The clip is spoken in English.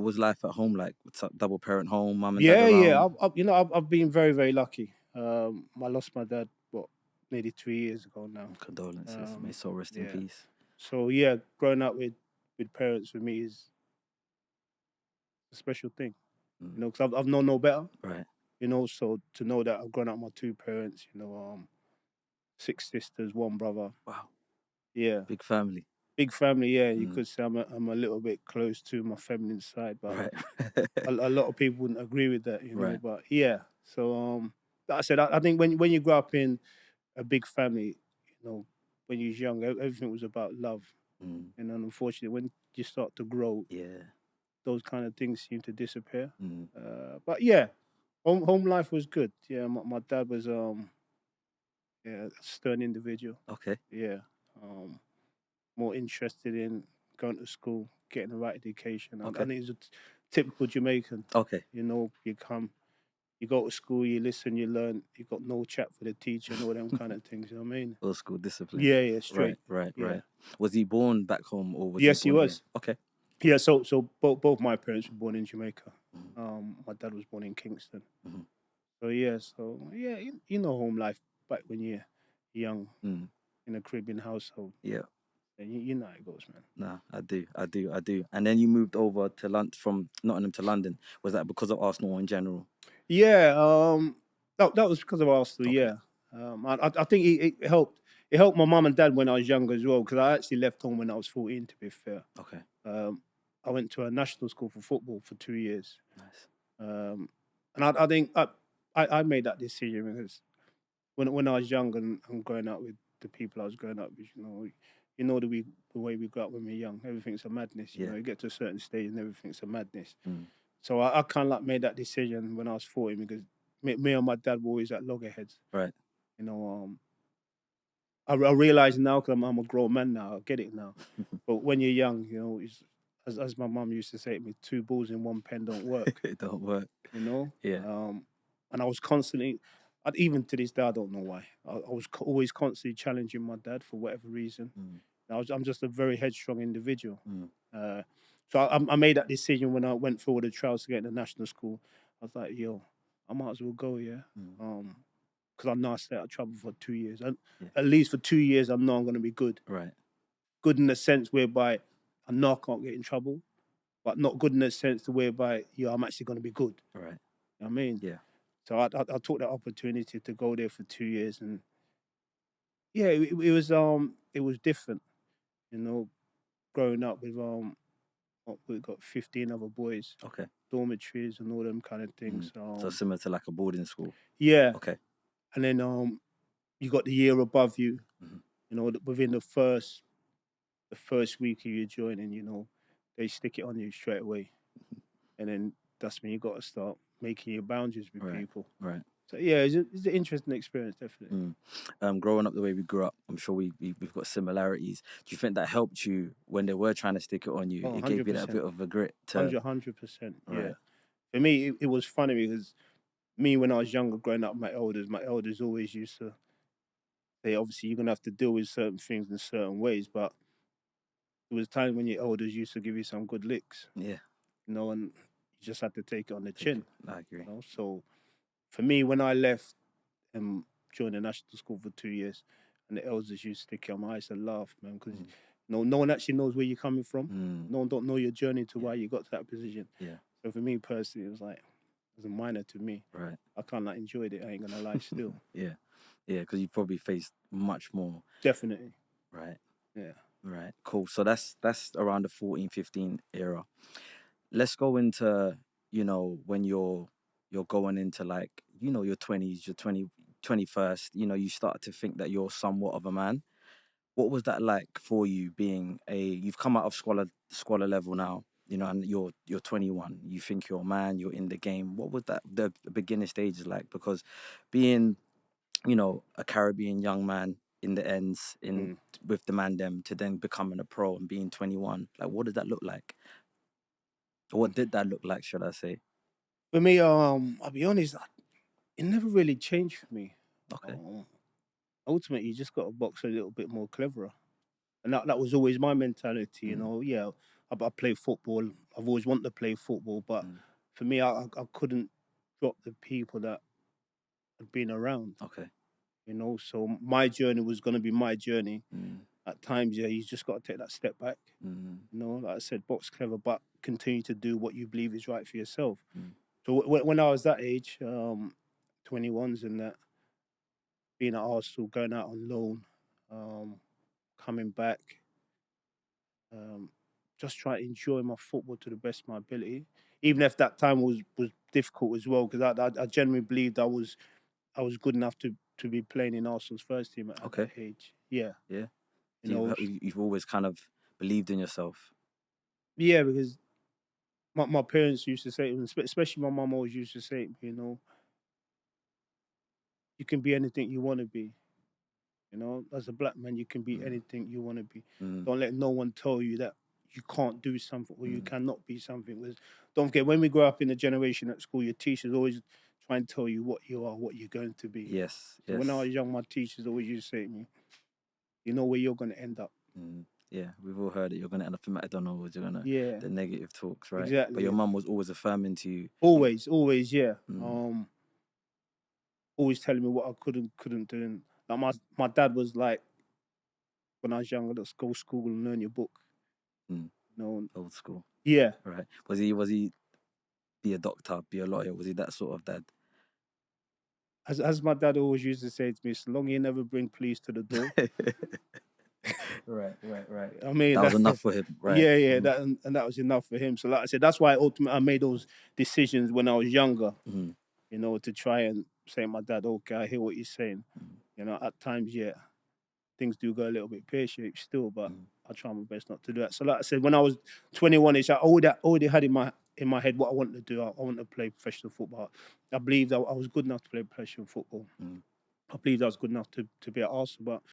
was life at home like? What's up, double parent home, mum and dad Yeah, around? I've been very, very lucky. I lost my dad, nearly 3 years ago now. Condolences. May Um, soul rest in yeah. peace. So yeah, growing up with parents for me is a special thing. Mm. Because I've known no better. Right. So to know that I've grown up with my two parents, 6 sisters, one brother. Wow. Yeah, Big family. big family. Yeah, you Mm. could say I'm a little bit close to my feminine side, but Right. a lot of people wouldn't agree with that, Right. But yeah, so like I said, I think when you grow up in a big family, when you're young, everything was about love, Mm. and then unfortunately, when you start to grow, Yeah. those kind of things seem to disappear. Mm. But yeah, home life was good. Yeah, my dad was a stern individual. Okay. Yeah, um, more interested in going to school, getting the right education. I Okay. think he's a typical Jamaican. Okay. You go to school, you listen, you learn. You got no chat for the teacher and all them kind of things. You know what I mean? Old school discipline. Yeah, Right. straight. Right. Yeah. Right. Was he born back home or was he Yes, he born here? was. Okay. Yeah, so both my parents were born in Jamaica. Mm. My dad was born in Kingston. Mhm. So you know home life back when you're young Mm. in a Caribbean household. Yeah. And you know how it goes, man. Nah, I do. And then you moved over to London from Nottingham to London. Was that because of Arsenal in general? Yeah, that was because of Arsenal. Okay. Yeah, I think it helped. It helped my mum and dad when I was younger as well because I actually left home when I was 14. To be fair, Okay. I went to a national school for football for 2 years, Nice. and I think I made that decision because when I was young and growing up with the people I was growing up with, the way we grew up when we're young, everything's a madness. Yeah. You get to a certain stage and everything's a madness. Mm. So I kind of like made that decision when I was 14 because me and my dad were always at loggerheads. Right. I realize now because I'm a grown man now. I get it now. But when you're young, as my mum used to say to me, two balls in one pen don't work. It don't work. Yeah. And I was constantly, even to this day, I don't know why. I was always constantly challenging my dad for whatever reason. Mm. I'm just a very headstrong individual. Mm. So I made that decision when I went through all the trials to get into national school. I was like, yo, I might as well go, yeah. Mm. Because I know I stay out of trouble for 2 years. And Yeah. at least for 2 years, I know I'm going to be good. Right. Good in the sense whereby I know I can't get in trouble, but not good in the sense whereby, I'm actually going to be good. Right. You know what I mean? Yeah. So I took that opportunity to go there for 2 years, and yeah, it was different, growing up with we've got 15 other boys, Okay. dormitories and all them kind of things. So similar to like a boarding school. Yeah. Okay. And then you got the year above you. Mm-hmm. Within the first week of you joining, they stick it on you straight away, and then that's when you got to start making your boundaries with people. Right. So yeah, it's an interesting experience, definitely. Growing up the way we grew up, I'm sure we've got similarities. Do you think that helped you when they were trying to stick it on you? Oh, it gave you that 100%. bit of a grit to 100%. Yeah. Right. For me, it was funny because me, when I was younger, growing up, my elders always used to say, obviously, you're gonna have to deal with certain things in certain ways, but there was times when your elders used to give you some good licks. Yeah. And you just had to take it on the chin. I agree. So for me, when I left and joined the national school for 2 years, and the elders used to stick it on my eyes, I used to laugh, man, because no one actually knows where you're coming from. No one don't know your journey to why you got to that position. Yeah. So for me personally, it was a minor to me. Right. I kind of enjoyed it. I ain't gonna lie, still. Yeah. Yeah, because you probably faced much more. Definitely. Right. Yeah. Right. Cool. So that's around the 14, 15 era. Let's go into, when you're going into like, your 20s, your 21st, you start to think that you're somewhat of a man. What was that like for you being you've come out of squalor level now, and you're 21, you think you're a man, you're in the game. What was that, the beginning stages like? Because being, a Caribbean young man in the ends with the Mandem to then becoming a pro and being 21, like what did that look like? Or what did that look like, should I say? For me, I'll be honest, it never really changed for me. Okay. Ultimately, you just got to box a little bit more cleverer. And that was always my mentality, Yeah, I play football. I've always wanted to play football, but Mm. for me, I couldn't drop the people that had been around. Okay. You know, so my journey was going to be my journey. Mm. At times, yeah, you just got to take that step back. Mm. You know, like I said, box clever, but continue to do what you believe is right for yourself. Mm. So when I was that age, 21s and that, being at Arsenal, going out on loan, coming back, um, just try to enjoy my football to the best of my ability. Even if that time was difficult as well, because I genuinely believed I was good enough to be playing in Arsenal's first team at Okay. that age. Yeah, Yeah. you So know, you've always kind of believed in yourself. yeah, because my parents used to say, especially my mum always used to say, you know, you can be anything you want to be. You know, as a black man, you can be Mm. anything you want to be. Mm. Don't let no one tell you that you can't do something or you Mm. cannot be something. Because don't forget, when we grow up in a generation at school, your teachers always try and tell you what you are, what you're going to be. Yes. So when I Yes. was young, my teachers always used to say to me, you know where you're going to end up. Mm. Yeah, we've all heard it. You're gonna end up in McDonald's. You're gonna Yeah, the negative talks, right? But your exactly. mum was always affirming to you. Always, yeah. Mm. Always telling me what I couldn't do. And like my dad was like, when I was younger, let's go to school and learn your book. Mm. You know, Old school, yeah. right? Was he be a doctor, be a lawyer? Was he that sort of dad? As my dad always used to say to me, so long you never bring police to the door. Right. I mean, That was enough for him, right? yeah, Mm. that and that was enough for him. So, like I said, that's why ultimately I made those decisions when I was younger. Mm. You know, to try and say to my dad, okay, I hear what you're saying. Mm. You know, at times, yeah, things do go a little bit pear shaped still, but Mm. I try my best not to do that. So, like I said, when I was 21 ish, I already had in my head what I wanted to do. I wanted to play professional football. I believed I was good enough to play professional football. Mm. I believed I was good enough to be at Arsenal, but